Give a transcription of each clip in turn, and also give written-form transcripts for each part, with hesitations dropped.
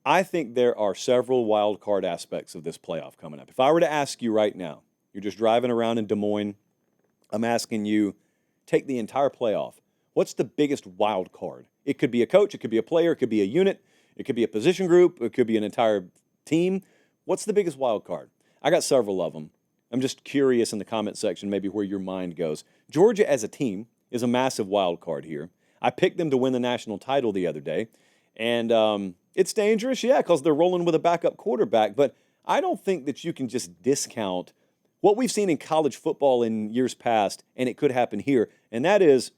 I think there are several wild card aspects of this playoff coming up. If I were to ask you right now, you're just driving around in Des Moines, I'm asking you, take the entire playoff. What's the biggest wild card? It could be a coach, it could be a player, it could be a unit, it could be a position group, it could be an entire team. What's the biggest wild card? I got several of them. I'm just curious in the comment section maybe where your mind goes. Georgia as a team is a massive wild card here. I picked them to win the national title the other day, and it's dangerous, yeah, because they're rolling with a backup quarterback, but I don't think that you can just discount what we've seen in college football in years past, and it could happen here, and that is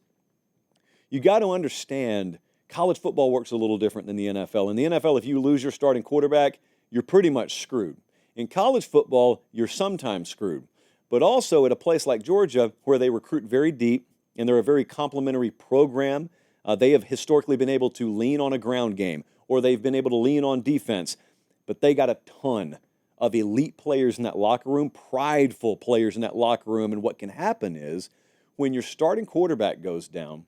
you got to understand college football works a little different than the NFL. In the NFL, if you lose your starting quarterback, you're pretty much screwed. In college football, you're sometimes screwed. But also at a place like Georgia, where they recruit very deep and they're a very complementary program, they have historically been able to lean on a ground game or they've been able to lean on defense. But they got a ton of elite players in that locker room, prideful players in that locker room. And what can happen is when your starting quarterback goes down,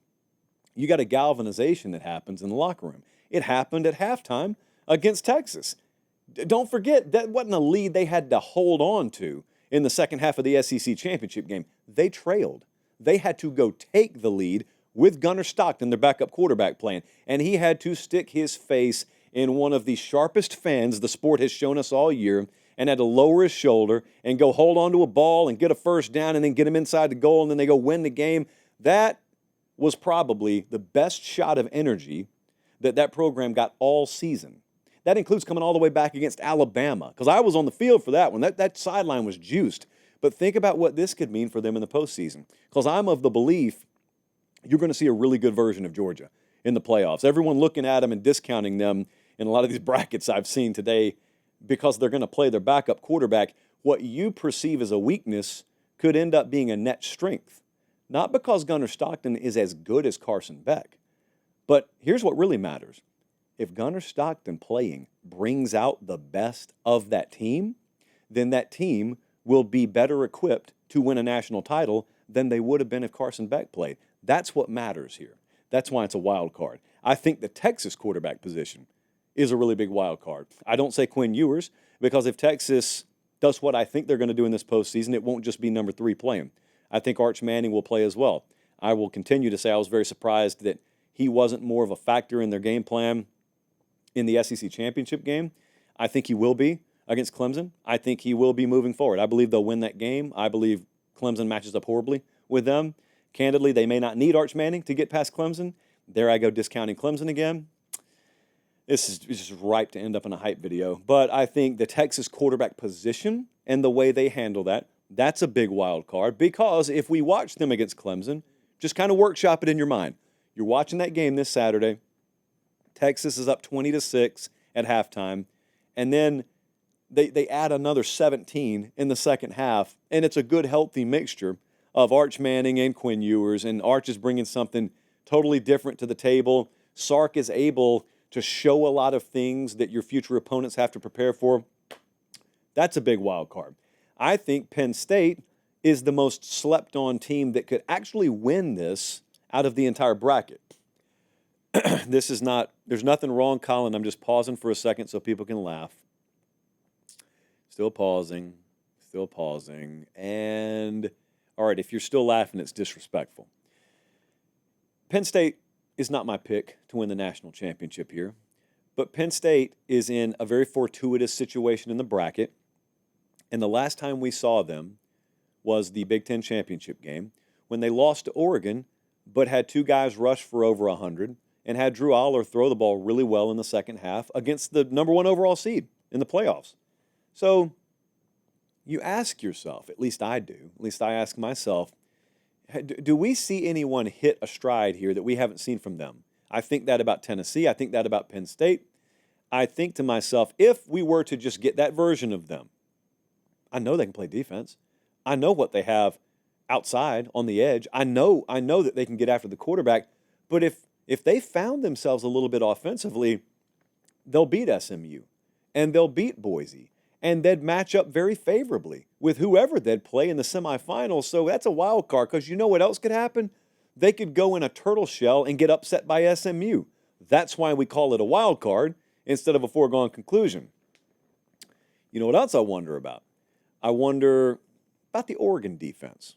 you got a galvanization that happens in the locker room. It happened at halftime against Texas. Don't forget, that wasn't a lead they had to hold on to in the second half of the SEC championship game. They trailed. They had to go take the lead with Gunnar Stockton, their backup quarterback, playing. And he had to stick his face in one of the sharpest fans the sport has shown us all year and had to lower his shoulder and go hold on to a ball and get a first down and then get him inside the goal and then they go win the game. That was probably the best shot of energy that program got all season. That includes coming all the way back against Alabama, because I was on the field for that one. That sideline was juiced. But think about what this could mean for them in the postseason, because I'm of the belief you're going to see a really good version of Georgia in the playoffs. Everyone looking at them and discounting them in a lot of these brackets I've seen today because they're going to play their backup quarterback. What you perceive as a weakness could end up being a net strength. Not because Gunnar Stockton is as good as Carson Beck, but here's what really matters. If Gunnar Stockton playing brings out the best of that team, then that team will be better equipped to win a national title than they would have been if Carson Beck played. That's what matters here. That's why it's a wild card. I think the Texas quarterback position is a really big wild card. I don't say Quinn Ewers, because if Texas does what I think they're going to do in this postseason, it won't just be number 3 playing. I think Arch Manning will play as well. I will continue to say I was very surprised that he wasn't more of a factor in their game plan in the SEC championship game. I think he will be against Clemson. I think he will be moving forward. I believe they'll win that game. I believe Clemson matches up horribly with them. Candidly, they may not need Arch Manning to get past Clemson. There I go discounting Clemson again. This is just ripe to end up in a hype video. But I think the Texas quarterback position and the way they handle that, that's a big wild card, because if we watch them against Clemson, just kind of workshop it in your mind. You're watching that game this Saturday. Texas is up 20-6 at halftime, and then they add another 17 in the second half, and it's a good, healthy mixture of Arch Manning and Quinn Ewers, and Arch is bringing something totally different to the table. Sark is able to show a lot of things that your future opponents have to prepare for. That's a big wild card. I think Penn State is the most slept-on team that could actually win this out of the entire bracket. This is not, there's nothing wrong, Colin. I'm just pausing for a second so people can laugh. Still pausing. And, all right, if you're still laughing, it's disrespectful. Penn State is not my pick to win the national championship here, but Penn State is in a very fortuitous situation in the bracket, and the last time we saw them was the Big Ten championship game when they lost to Oregon but had 2 guys rush for over 100 and had Drew Aller throw the ball really well in the second half against the number 1 overall seed in the playoffs. So you ask yourself, at least I do, at least I ask myself, do we see anyone hit a stride here that we haven't seen from them? I think that about Tennessee. I think that about Penn State. I think to myself, if we were to just get that version of them, I know they can play defense. I know what they have outside on the edge. I know that they can get after the quarterback. But if they found themselves a little bit offensively, they'll beat SMU and they'll beat Boise, and they'd match up very favorably with whoever they'd play in the semifinals. So that's a wild card, because you know what else could happen? They could go in a turtle shell and get upset by SMU. That's why we call it a wild card, instead of a foregone conclusion. You know what else I wonder about? I wonder about the Oregon defense.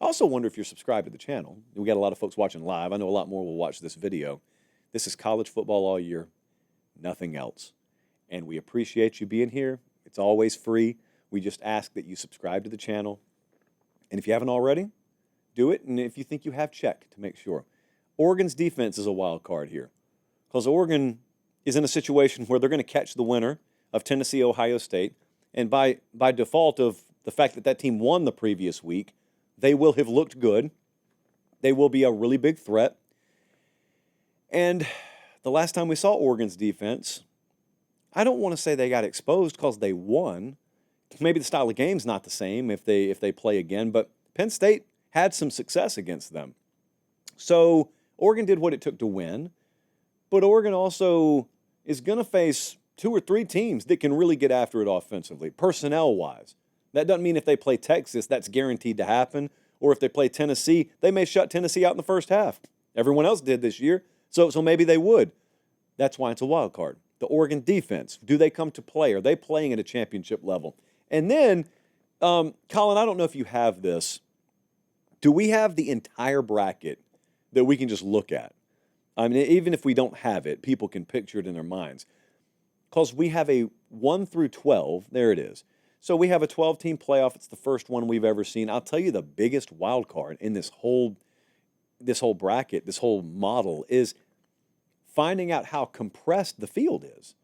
I also wonder if you're subscribed to the channel. We got a lot of folks watching live. I know a lot more will watch this video. This is college football all year, nothing else. And we appreciate you being here. It's always free. We just ask that you subscribe to the channel. And if you haven't already, do it. And if you think you have, check to make sure. Oregon's defense is a wild card here because Oregon is in a situation where they're going to catch the winner of Tennessee, Ohio State. And by default of the fact that that team won the previous week, they will have looked good. They will be a really big threat. And the last time we saw Oregon's defense, I don't want to say they got exposed because they won. Maybe the style of game's not the same if they play again, but Penn State had some success against them. So Oregon did what it took to win, but Oregon also is going to face 2 or 3 teams that can really get after it offensively, personnel-wise. That doesn't mean if they play Texas, that's guaranteed to happen, or if they play Tennessee, they may shut Tennessee out in the first half. Everyone else did this year, so maybe they would. That's why it's a wild card. The Oregon defense, do they come to play? Are they playing at a championship level? And then, Colin, I don't know if you have this. Do we have the entire bracket that we can just look at? I mean, even if we don't have it, people can picture it in their minds. Because we have a 1 through 12. There it is. So we have a 12-team playoff. It's the first one we've ever seen. I'll tell you the biggest wild card in this whole bracket, this whole model, is finding out how compressed the field is.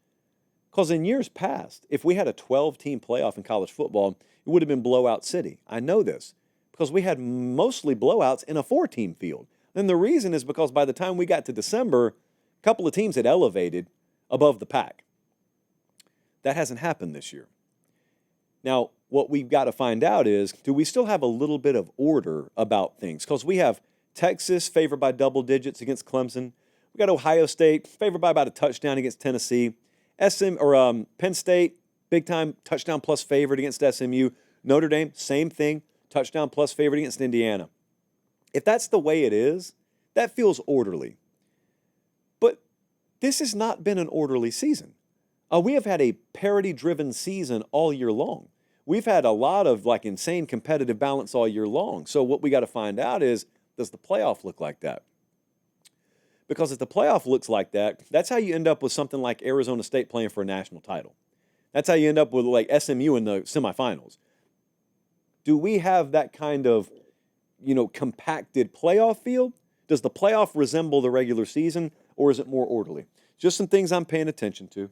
Because in years past, if we had a 12-team playoff in college football, it would have been blowout city. I know this because we had mostly blowouts in a 4-team field. And the reason is because by the time we got to December, a couple of teams had elevated above the pack. That hasn't happened this year. Now, what we've got to find out is, do we still have a little bit of order about things? Because we have Texas favored by double digits against Clemson. We got Ohio State favored by about a touchdown against Tennessee. Penn State, big-time touchdown plus favorite against SMU. Notre Dame, same thing, touchdown plus favorite against Indiana. If that's the way it is, that feels orderly. But this has not been an orderly season. We have had a parity-driven season all year long. We've had a lot of insane competitive balance all year long. So what we got to find out is, does the playoff look like that? Because if the playoff looks like that, that's how you end up with something like Arizona State playing for a national title. That's how you end up with SMU in the semifinals. Do we have that kind of, compacted playoff field? Does the playoff resemble the regular season, or is it more orderly? Just some things I'm paying attention to.